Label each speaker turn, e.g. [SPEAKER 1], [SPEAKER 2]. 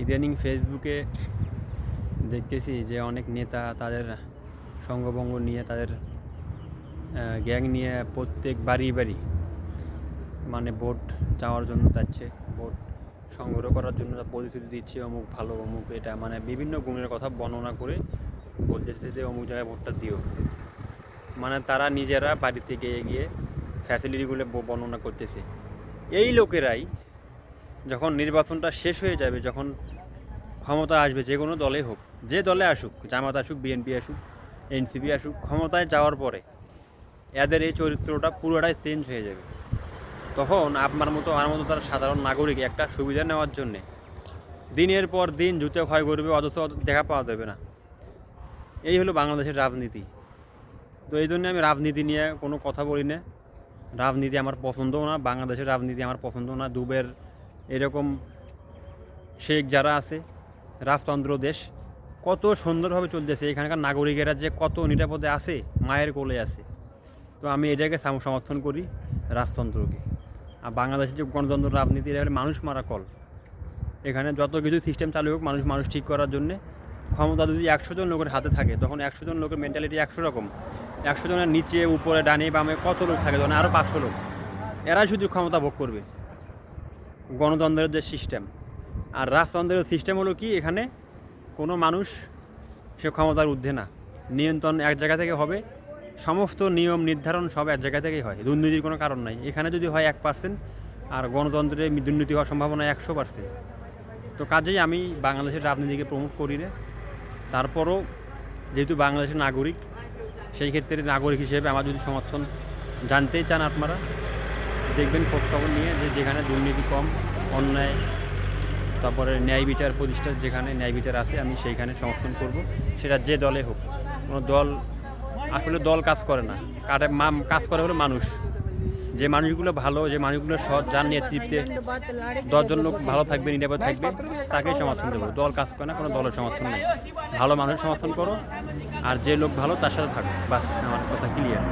[SPEAKER 1] ইদানিং ফেসবুকে দেখতেছি যে অনেক নেতা তাদের সঙ্গভঙ্গ নিয়ে তাদের গ্যাং নিয়ে প্রত্যেক বাড়ি বাড়ি মানে ভোট চাওয়ার জন্য যাচ্ছে, ভোট সংগ্রহ করার জন্য প্রতিশ্রুতি দিচ্ছে অমুক ভালো অমুক এটা, মানে বিভিন্ন গুণের কথা বর্ণনা করে বলতেছে যে অমুক জায়গায় ভোটটা দিও। মানে তারা নিজেরা বাড়িতে গিয়ে গিয়ে ফ্যাসিলিটিগুলো বর্ণনা করতেছে। এই লোকেরাই যখন নির্বাচনটা শেষ হয়ে যাবে, যখন ক্ষমতা আসবে, যে কোনো দলে হোক, যে দলে আসুক, জামাত আসুক, বিএনপি আসুক, এনসিপি আসুক, ক্ষমতায় যাওয়ার পরে এদের এই চরিত্রটা পুরোটাই চেঞ্জ হয়ে যাবে। তখন আপনার মতো আমার মতো তারা সাধারণ নাগরিক একটা সুবিধা নেওয়ার জন্যে দিনের পর দিন জুতে ক্ষয় করবে, অথচ দেখা পাওয়া যাবে না। এই হলো বাংলাদেশের রাজনীতি। তো এই জন্য আমি রাজনীতি নিয়ে কোনো কথা বলি না। রাজনীতি আমার পছন্দও না, বাংলাদেশের রাজনীতি আমার পছন্দ না। দুবের এরকম শেখ যারা আছে, রাজতন্ত্র দেশ কত সুন্দরভাবে চলতেছে, এখানকার নাগরিকেরা যে কত নিরাপদে আছে, মায়ের কোলে আছে। তো আমি এটাকে সমর্থন করি, রাজতন্ত্রকে। আর বাংলাদেশের যে গণতন্ত্র রাজনীতি, এটা হলে মানুষ মারা কল। এখানে যত কিছু সিস্টেম চালু হোক, মানুষ ঠিক করার জন্যে ক্ষমতা যদি 100 জন লোকের হাতে থাকে, তখন 100 জন লোকের মেন্টালিটি 100 রকম। 100 জনের নিচে উপরে ডানে বামে কত লোক থাকে, তখন আরও 500 লোক, এরাই শুধু ক্ষমতা ভোগ করবে। গণতন্ত্রের যে সিস্টেম আর রাজতন্ত্রের সিস্টেম হলো কি, এখানে কোনো মানুষ সে ক্ষমতার ঊর্ধ্বে না, নিয়ন্ত্রণ এক জায়গা থেকে হবে, সমস্ত নিয়ম নির্ধারণ সব এক জায়গা থেকেই হয়, দুর্নীতির কোনো কারণ নাই। এখানে যদি হয় 1%, আর গণতন্ত্রে দুর্নীতি হওয়ার সম্ভাবনা 100%। তো কাজেই আমি বাংলাদেশের রাজনীতিকে প্রমোট করি না। তারপরও যেহেতু বাংলাদেশের নাগরিক, সেই ক্ষেত্রে নাগরিক হিসেবে আমার যদি সমর্থন জানতেই চান আপনারা, দেখবেন খোঁজখবর নিয়ে যে যেখানে দুর্নীতি কম, অন্যায়, তারপরে ন্যায় বিচার প্রতিষ্ঠা, যেখানে ন্যায় বিচার আছে, আমি সেইখানে সমর্থন করব। সেটা যে দলে হোক। কোনো দল আসলে দল কাজ করে না, কাজ করে হলো মানুষ। যে মানুষগুলো ভালো, যে মানুষগুলো সৎ, যার নেতৃত্বে 10 জন লোক ভালো থাকবে, নিরাপদ থাকবে, তাকেই সমর্থন দেবো। দল কাজ করে না, কোনো দলের সমর্থন নেই। ভালো মানুষ সমর্থন করো, আর যে লোক ভালো তার সাথে থাকো, বাস, আমার কথা ক্লিয়ার।